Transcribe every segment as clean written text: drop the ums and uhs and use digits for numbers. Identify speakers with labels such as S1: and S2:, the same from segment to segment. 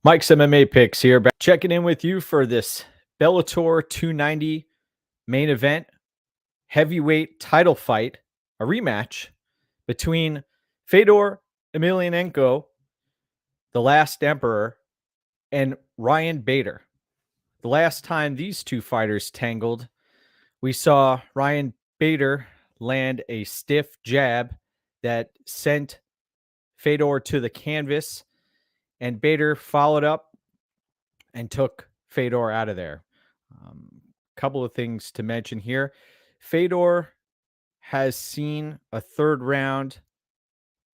S1: Mike's MMA picks here. Back checking in with you for this Bellator 290 main event heavyweight title fight, a rematch between Fedor Emelianenko, the last emperor, and Ryan Bader. The last time these two fighters tangled, we saw Ryan Bader land a stiff jab that sent Fedor to the canvas, and Bader followed up and took Fedor out of there. Couple of things to mention here. Fedor has seen a third round,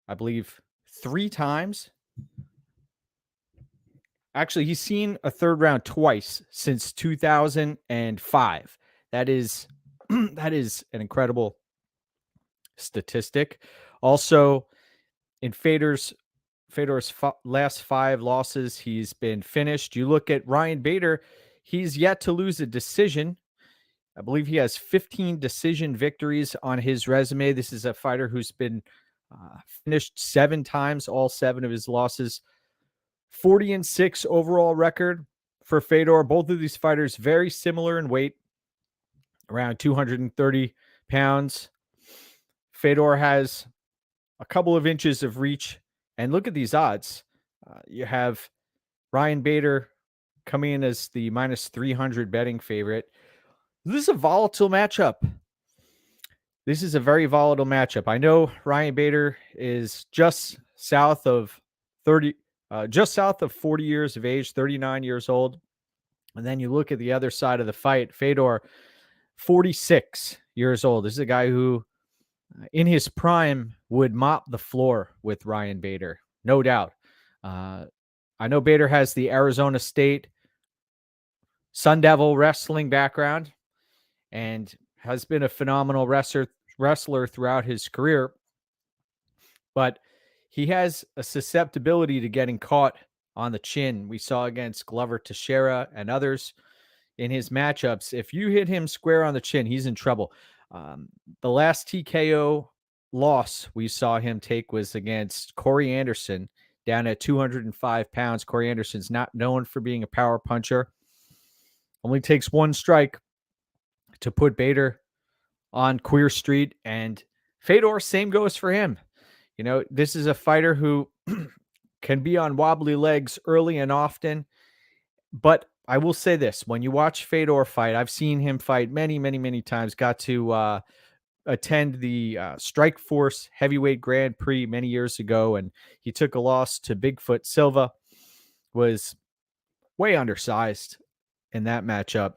S1: I believe, 3 times. Actually, he's seen a third round twice since 2005. That is that is an incredible statistic. Also, in Fedor's last 5 losses, he's been finished. You look at Ryan Bader, he's yet to lose a decision. I believe he has 15 decision victories on his resume. This is a fighter who's been finished 7 times, all 7 of his losses. 40-6 overall record for Fedor. Both of these fighters very similar in weight, around 230 pounds. Fedor has a couple of inches of reach. And look at these odds. You have Ryan Bader coming in as the minus 300 betting favorite. This is a volatile matchup. This is a very volatile matchup. I know Ryan Bader is just south of 40 years of age, 39 years old. And then you look at the other side of the fight, Fedor, 46 years old. This is a guy who, in his prime, would mop the floor with Ryan Bader, no doubt. I know Bader has the Arizona State Sun Devil wrestling background and has been a phenomenal wrestler throughout his career. But he has a susceptibility to getting caught on the chin. We saw against Glover Teixeira and others in his matchups. If you hit him square on the chin, he's in trouble. The last TKO loss we saw him take was against Corey Anderson down at 205 pounds. Corey Anderson's not known for being a power puncher. Only takes 1 strike to put Bader on Queer Street. And Fedor, same goes for him. You know, this is a fighter who can be on wobbly legs early and often. But I will say this, when you watch Fedor fight, I've seen him fight many, many, many times. Got to attend the Strikeforce Heavyweight Grand Prix many years ago, and he took a loss to Bigfoot Silva, was way undersized in that matchup,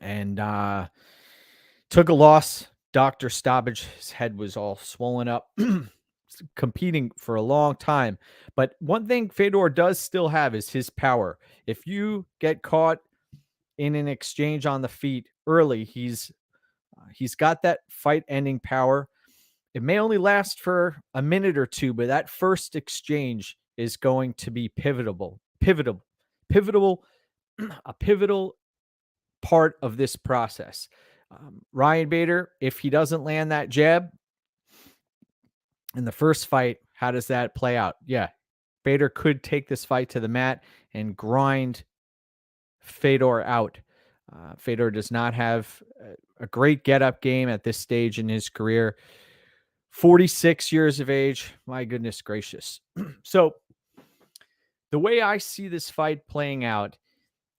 S1: and took a loss. Doctor stoppage. His head was all swollen up. Competing for a long time. But one thing Fedor does still have is his power. If you get caught in an exchange on the feet early, he's got that fight-ending power. It may only last for a minute or two, but that first exchange is going to be pivotal, a pivotal part of this process. Ryan Bader, if he doesn't land that jab in the first fight, how does that play out? Yeah, Bader could take this fight to the mat and grind Fedor out. Fedor does not have a great get-up game at this stage in his career. 46 years of age. My goodness gracious. So the way I see this fight playing out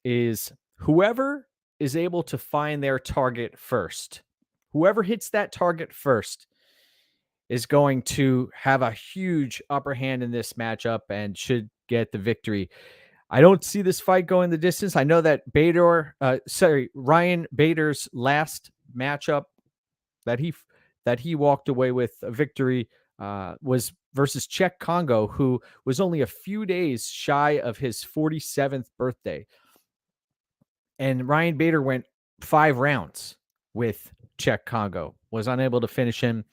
S1: is whoever is able to find their target first, whoever hits that target first, is going to have a huge upper hand in this matchup and should get the victory. I don't see this fight going the distance. I know that Ryan Bader's last matchup that he walked away with a victory was versus Czech Congo, who was only a few days shy of his 47th birthday. And Ryan Bader went 5 rounds with Czech Congo, was unable to finish him.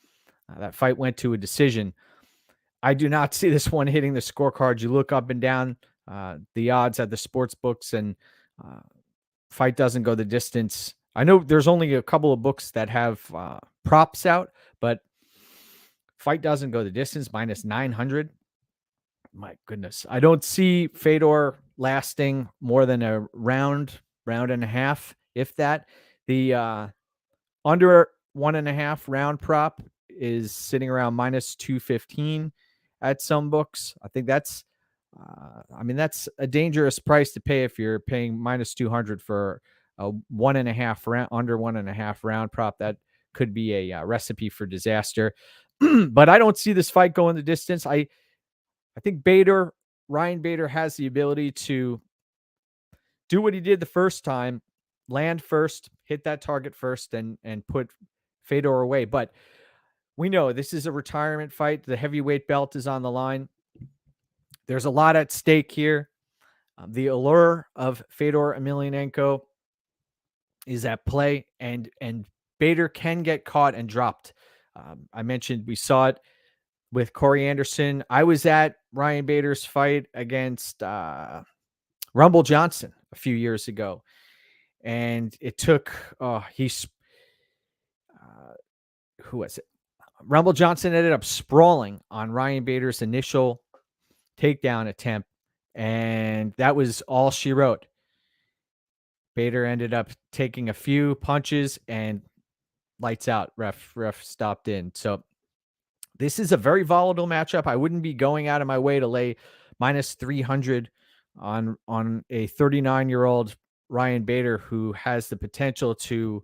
S1: That fight went to a decision. I do not see this one hitting the scorecard. You look up and down the odds at the sports books, and fight doesn't go the distance. I know there's only a couple of books that have props out, but fight doesn't go the distance, minus 900. my goodness. I don't see Fedor lasting more than a round and a half, if that. The under 1.5 round prop is sitting around minus 215 at some books. I think that's that's a dangerous price to pay if you're paying minus 200 for a 1.5 round, under 1.5 round prop. That could be a recipe for disaster. But I don't see this fight going the distance. I think Ryan Bader has the ability to do what he did the first time, land first, hit that target first, and put Fedor away. But we know this is a retirement fight. The heavyweight belt is on the line. There's a lot at stake here. The allure of Fedor Emelianenko is at play, and Bader can get caught and dropped. I mentioned we saw it with Corey Anderson. I was at Ryan Bader's fight against Rumble Johnson a few years ago, and it took who was it? Rumble Johnson ended up sprawling on Ryan Bader's initial takedown attempt, and that was all she wrote. Bader ended up taking a few punches and lights out. Ref stopped in. So this is a very volatile matchup. I wouldn't be going out of my way to lay minus 300 on a 39-year-old Ryan Bader who has the potential to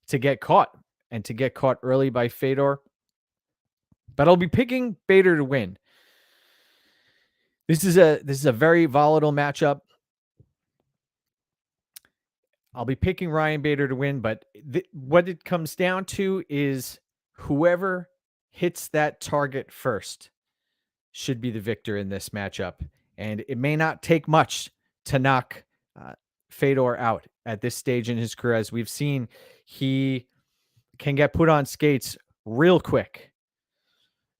S1: get caught and to get caught early by Fedor. But I'll be picking Bader to win. This is a very volatile matchup. I'll be picking Ryan Bader to win, but what it comes down to is whoever hits that target first should be the victor in this matchup. And it may not take much to knock Fedor out at this stage in his career. As we've seen, he can get put on skates real quick.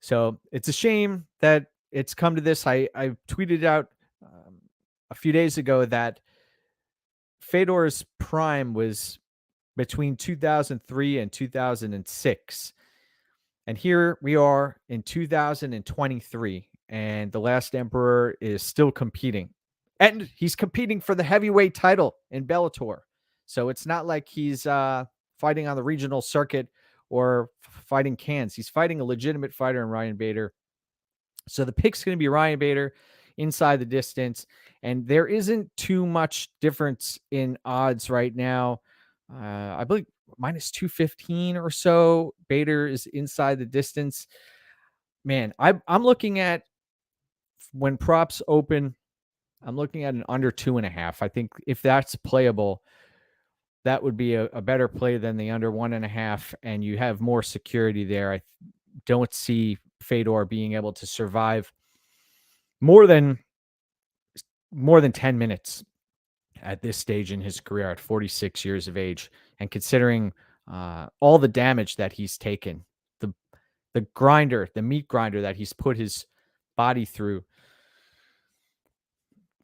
S1: So it's a shame that it's come to this. I tweeted out a few days ago that Fedor's prime was between 2003 and 2006. And here we are in 2023, and the last emperor is still competing. And he's competing for the heavyweight title in Bellator. So it's not like he's fighting on the regional circuit or fighting cans. He's fighting a legitimate fighter in Ryan Bader. So the pick's going to be Ryan Bader inside the distance. And there isn't too much difference in odds right now. I believe minus 215 or so. Bader is inside the distance. Man, I'm looking at, when props open, I'm looking at an under 2.5. I think if that's playable, that would be a better play than the under 1.5, and you have more security there. I don't see Fedor being able to survive more than 10 minutes at this stage in his career at 46 years of age. And considering all the damage that he's taken, the meat grinder that he's put his body through.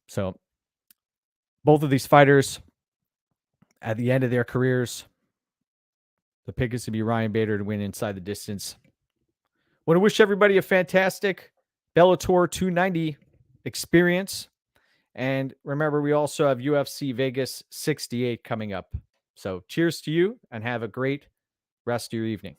S1: So both of these fighters at the end of their careers, the pick is to be Ryan Bader to win inside the distance. Want to wish everybody a fantastic Bellator 290 experience. And remember, we also have UFC Vegas 68 coming up. So cheers to you and have a great rest of your evening.